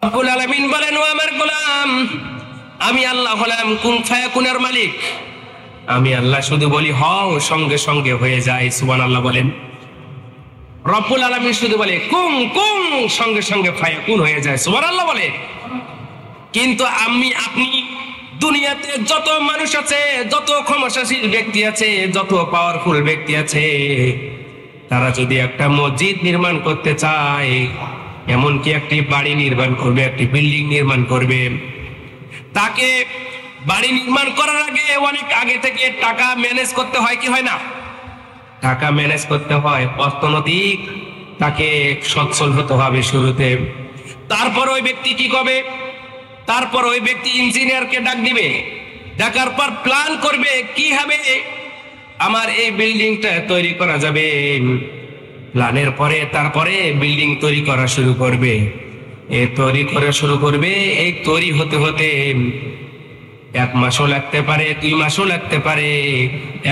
রব্বুল আলামিন বলেন, ও আমার গোলাম, আমি আল্লাহ হলাম কুন ফায়াকুনের মালিক। আমি আল্লাহ শুধু বলি হও, সঙ্গে সঙ্গে হয়ে যায়। সুবহানাল্লাহ বলেন। রব্বুল আলামিন শুধু বলে কুন কুন, সঙ্গে সঙ্গে ফায়াকুন হয়ে যায়। সুবহানাল্লাহ বলেন। কিন্তু আপনি দুনিয়াতে যত মানুষ আছে, যত ক্ষমতাশীল ব্যক্তি আছে, যত পাওয়ারফুল ব্যক্তি আছে, তারা যদি একটা মসজিদ নির্মাণ করতে চায়, এমনকি একটি বাড়ি নির্মাণ করবে, একটি বিল্ডিং নির্মাণ করবে, তাকে বাড়ি নির্মাণ করার আগে অনেক আগে থেকে টাকা ম্যানেজ করতে হয় কি হয় না? টাকা ম্যানেজ করতে হয়, অর্থনৈতিক তাকে সচ্ছল হতে হবে শুরুতে। তারপর ওই ব্যক্তি কি করবে? তারপর ওই ব্যক্তি ইঞ্জিনিয়ারকে ডাক দিবে, ডাকার পর প্ল্যান করবে কিভাবে আমার এই বিল্ডিংটা তৈরি করা যাবে। প্ল্যানের পরে তারপরে বিল্ডিং তৈরি করা শুরু করবে। এই তৈরি করা শুরু করবে, এই তৈরি হতে হতে 1 মাসও লাগতে পারে, 2 মাসও লাগতে পারে,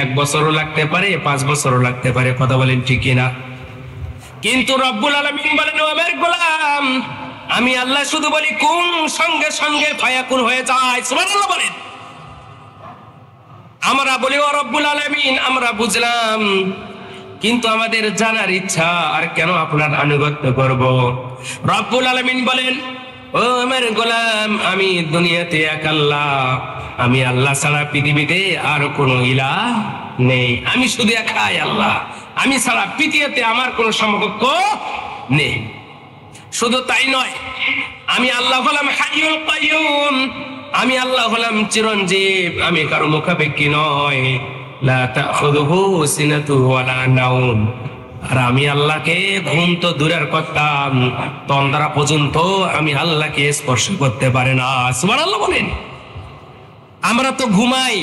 1 বছরও লাগতে পারে, 5 বছরও লাগতে পারে। কথা বলেন ঠিক কিনা? কিন্তু রব্বুল আলামিন বলেন, ও আমার গোলাম, আমি আল্লাহ শুধু বলি কুন, সঙ্গে সঙ্গে ফায়াকুন হয়ে যায়। সুবহানাল্লাহ বলেন। আমরা বলি ও রব্বুল আলামিন, আমরা বুঝলাম, কিন্তু আমাদের জানার ইচ্ছা, আর কেন আপনার আনুগত্য করব? রব্বুল আলামিন বলেন, ও আমার গোলাম, আমি দুনিয়াতে এক আল্লাহ, আমি আল্লাহ ছাড়া পৃথিবীতে আর কোনো ইলাহ নেই। আমি শুধু একাই আল্লাহ, আমি ছাড়া পৃথিবীতে আমার কোনো সমকক্ষ নেই। শুধু তাই নয়, আমি আল্লাহ হলাম হাইয়ুল কাইয়ুম, আমি আল্লাহ হলাম চিরঞ্জীব, আমি কারো মুখাপেক্ষী নয়। লা তাখুযুহু সিনাতু ওয়ালা নাওম। আর আমি আল্লাহকে ঘুম তো দূরের কথা, তন্দ্রা পর্যন্ত আমি আল্লাহকে স্পর্শ করতে পারে না। সুবহানাল্লাহ বলেন। আমরা তো ঘুমাই,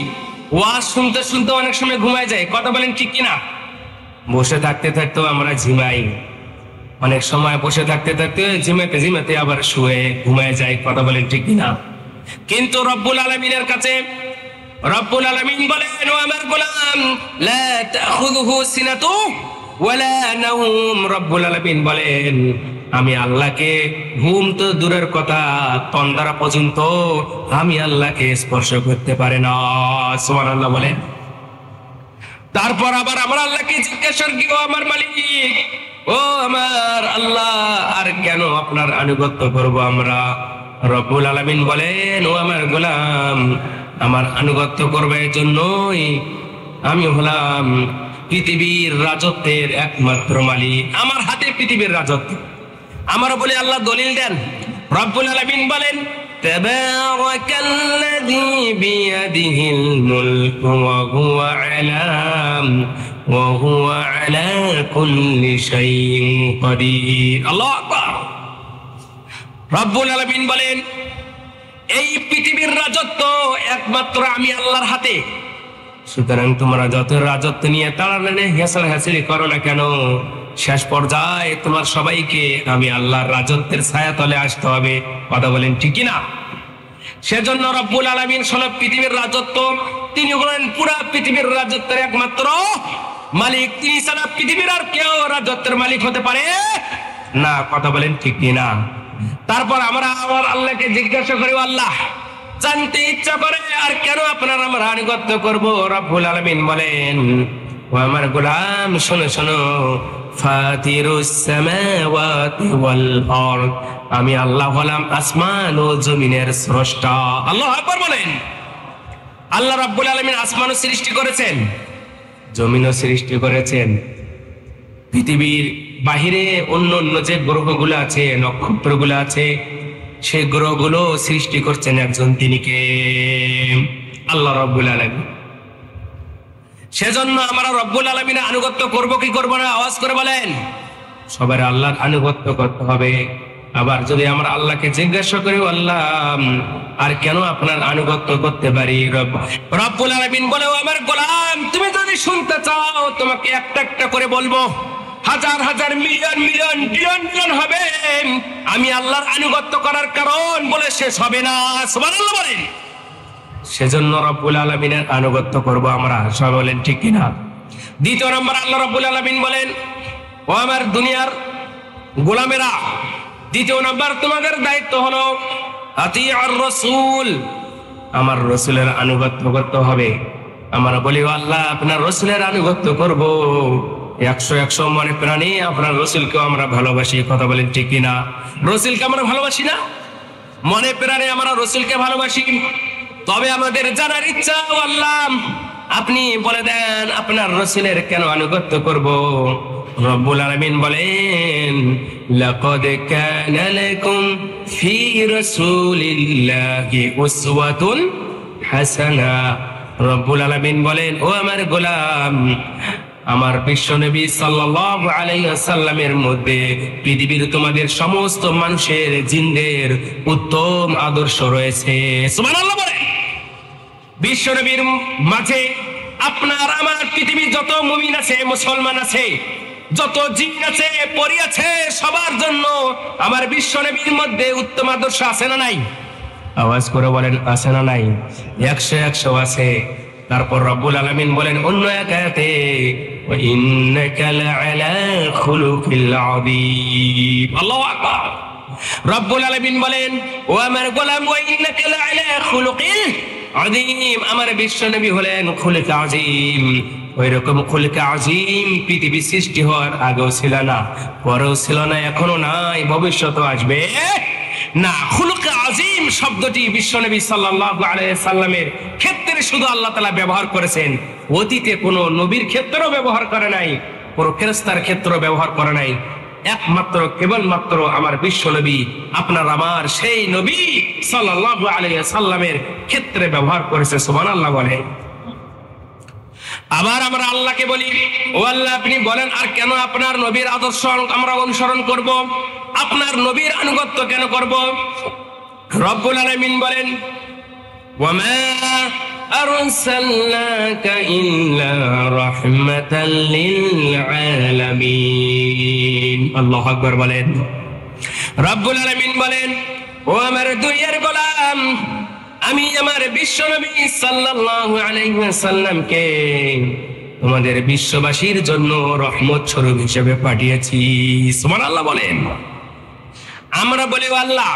ওয়াজ শুনতে শুনতে অনেক সময় ঘুমায় যায়। কথা বলেন ঠিক কিনা? বসে থাকতে থাকতেও আমরা ঝিমাই, অনেক সময় বসে থাকতে থাকতে ঝিমাতে ঝিমাতে আবার শুয়ে ঘুমায় যায়। কথা বলেন ঠিক কিনা? কিন্তু রব্বুল আলামিনের কাছে রব্বুল আলামিন বলেন, ও আমার গোলাম, লা তাখুযুহু সিনাতু ওয়ালা নাওম। রব্বুল আলামিন বলেন, আমি আল্লাহকে ঘুম তো দূরের কথা, তন্দ্রা পর্যন্ত আমি আল্লাহকে স্পর্শ করতে পারে না। সুবহানাল্লাহ বলেন। তারপর আবার আমরা আল্লাহকে জিজ্ঞাসা করি, ও আমার মালিক, ও আমার আল্লাহ, আর কেন আপনার আনুগত্য করব আমরা? রব্বুল আলামিন বলেন, ও আমার গোলাম, আমার আনুগত্য করবে এর জন্যই আমি হলাম পৃথিবীর রাজত্বের একমাত্র মালিক। আমার হাতে পৃথিবীর রাজত্ব। আমার বলে আল্লাহ দলিল দেন। রব্বুল আলামিন বলেন, তাবারাকাল্লাযী বিয়াদিহিল মুলকু ওয়া হুয়া আলা কুল্লি শাইইন কাদির। আল্লাহু আকবার। রব্বুল আলামিন বলেন, এই পৃথিবীর রাজত্ব একমাত্র আমি আল্লাহর হাতে। সুতরাং তোমরা যত রাজত্ব নিয়ে তাড়াতাড়ি হেঁচাড়ি করো না কেন, শেষ পর্যায়ে তোমার সবাইকে আমি আল্লাহর রাজত্বের ছায়াতলে আসতে হবে। কথা বলেন ঠিক কিনা? সেজন্য রব্বুল আলামিন সব পৃথিবীর রাজত্ব, তিনি হলেন পুরা পৃথিবীর রাজত্বের একমাত্র মালিক। তিনি ছাড়া পৃথিবীর আর কেউ রাজত্বের মালিক হতে পারে না। কথা বলেন ঠিক কিনা? তারপর আমরা আমার আল্লাহকে জিজ্ঞাসা করি, আল্লাহ, জানতে ইচ্ছা করে আর কেন আপনার আমরা আনুগত্য করব? রব্বুল আলামিন বলেন, ও আমার গোলাম, শোনো শোনো, ফাতিরুস সামাওয়াতি ওয়াল আরদ, আমি আল্লাহ হলাম আসমান ও জমিনের স্রষ্টা। আল্লাহু আকবার বলেন। আল্লাহ রাব্বুল আলামিন আসমানও সৃষ্টি করেছেন, জমিনও সৃষ্টি করেছেন। পৃথিবীর বাহিরে অন্য অন্য যে গ্রহগুলো আছে, নক্ষত্রগুলো আছে, সেই গ্রহগুলো সৃষ্টি করছেন একজন, তিনি কে? আল্লাহ রাব্বুল আলামিন। সেজন্য আমরা রব্বুল আলামিনের আনুগত্য করব কি করব না? আওয়াজ করে বলেন। সবার আল্লাহর আনুগত্য করতে হবে। আবার যদি আমরা আল্লাহকে জিজ্ঞাসা করি, আল্লাহ, আর কেন আপনার আনুগত্য করতে পারি? রব্বুল আলামিন বলে, ও আমার গোলাম, তুমি যদি শুনতে চাও তোমাকে একটা একটা করে বলবো। হাজার হাজার মিলিয়ন মিলিয়ন বিলিয়ন বিলিয়ন হবে। আমি আল্লাহর আনুগত্য করার কারণ বলে শেষ হবে না। সুবহানাল্লাহ বলেন। সেজন্য রব্বুল আলামিনের আনুগত্য করব আমরা। সবাই বলেন ঠিক কিনা? দ্বিতীয় নম্বর, আল্লাহ রব্বুল আলামিন বলেন, ও আমার দুনিয়ার গোলামেরা, দ্বিতীয় নাম্বার তোমাদের দায়িত্ব হলো আতিউর রাসূল, আমার রাসূলের আনুগত্য করতে হবে। আমরা বলি আল্লাহ আপনার রাসূলের আনুগত্য করব, 100 মনে প্রাণে আপনার রাসূলকে আমরা ভালোবাসি। কথা বলেন ঠিক কিনা? রাসূলকে আমরা ভালোবাসি না? মনে প্রাণে আমরা রাসূলকে ভালোবাসি। তবে আমাদের জানার ইচ্ছা, আল্লাহ আপনি বলে দেন আপনার রাসূলের কেন আনুগত্য করব? রব্বুল আলামিন বলেন লাকাদ কানা লাকুম ফি রাসূলিল্লাহি উসওয়াতুন হাসানা। রব্বুল আলামিন বলেন ও আমার গোলাম, আমার বিশ্বনবী সাল্লাল্লাহু আলাইহি ওয়াসাল্লামের মধ্যে পৃথিবীর তোমাদের সমস্ত মানুষের জিনদের উত্তম আদর্শ রয়েছে। সুবহানাল্লাহ বলে বিশ্বনবীর মাঝে আপনার আমার পৃথিবীর যত মুমিন আছে, মুসলমান আছে, যত জিন আছে, পরী আছে, সবার জন্য আমার বিশ্বনবীর মধ্যে উত্তম আদর্শ আছে না নাই? আওয়াজ করে বলেন আছে না নাই? 100 আছে। তারপর রব্বুল আলামিন বলেন অন্য এক আয়াতে ওয়া ইন্নাকা লাআলা খুলুকিল আযীম। আল্লাহু আকবার। রব্বুল আলামিন বলেন ও আমার গোলাম ওয়া ইন্নাকা লাআলা খুলুকিল আযীম, আমার বিশ্বনবী হলেন খুলুক আযীম। ওইরকম খুলুক আযীম পৃথিবী সৃষ্টি হওয়ার আগেও ছিল না, পরেও ছিল না, এখনো নাই, ভবিষ্যতেও আসবে না। খুলুক আযীম শব্দটি বিশ্বনবী সাল্লাল্লাহু আলাইহি সাল্লামের ক্ষেত্রে শুধু আল্লাহ তাআলা ব্যবহার করেছেন, অতীতে কোনো নবীর ক্ষেত্রেও ব্যবহার করে নাই, কোনো ফেরেশতার ক্ষেত্রেও ব্যবহার করে নাই। একমাত্র কেবলমাত্র আমার বিশ্বনবী আপনার আমার সেই নবী সাল্লাল্লাহু আলাইহি সাল্লামের ক্ষেত্রে ব্যবহার করেছে। সুবহানাল্লাহ বলে। আবার আমরা আল্লাহকে বলি ও আল্লাহ আপনি বলেন আর কেন আপনার নবীর আদর্শ আমরা অনুসরণ করব, আপনার নবীর আনুগত্য কেন করব? রব্বুল আলামিন বলেন ওয়ামা আরসালনাকা ইল্লা রাহমাতাল লিল আলামিন। আল্লাহু আকবার বলেন। রব্বুল আলামিন বলেন ও আমার দুনিয়ার গোলাম, আমি আমার বিশ্বনবী সাল্লাল্লাহু আলাইহি ওয়াসাল্লামকে তোমাদের বিশ্ববাসীর জন্য রহমত স্বরূপ হিসেবে পাঠিয়েছি। সুবহানাল্লাহ বলেন। আমরা বলি আল্লাহ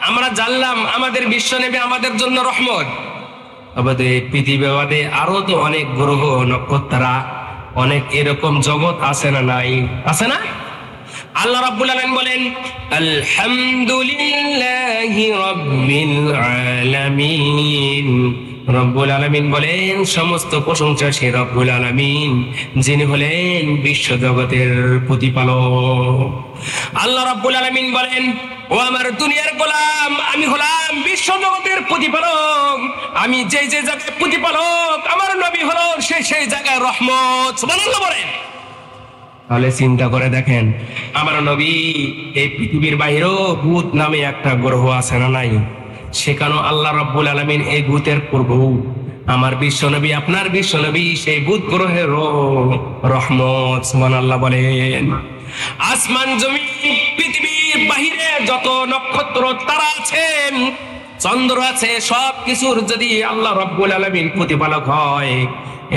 আমরা জানলাম আমাদের বিশ্বনবী আমাদের জন্য রহমত, আমাদের পৃথিবীতে আরো তো অনেক গ্রহ নক্ষত্র, অনেক এরকম জগৎ আছে না নাই? আছে না? আল্লাহ রাব্বুল আলামিন বলেন আলহামদুলিল্লাহি রাব্বিল আলামিন। রব্বুল আলামিন বলেন সমস্ত প্রশংসা সে রব্বুল আলামিন যিনি হলেন বিশ্ব জগতের প্রতিপালক। আল্লাহ রাব্বুল আলামিন বলেন ও আমার দুনিয়ার গোলাম, আমি হলাম বিশ্ব জগতের প্রতিপালক, আমি যে যে জায়গায় প্রতিপালক আমার নবী হলো সেই জায়গায় রহমত। সুবহানাল্লাহ বলেন। তাহলে চিন্তা করে দেখেন আমার নবী এই পৃথিবীর বাইরেও ভূত নামে একটা গ্রহ আছে না নাই? সেখানেও আল্লাহ রাব্বুল আলামিন এই ভূতের প্রভু, আমার বিশ্বনবী আপনার বিশ্বনবী সেই ভূত গ্রহের রহমত। সুবহানাল্লাহ বলেন। আসমান জমিন পৃথিবীর বাহিরে যত নক্ষত্র তারা আছেন, চন্দ্র আছে, সব কিছুর যদি আল্লাহ রাব্বুল আলামিন প্রতিপালক হয়,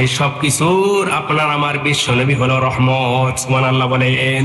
এই সব কিছুর আপনার আমার বিশ্বনবী হলো রহমত। সুবহানাল্লাহ বলেন।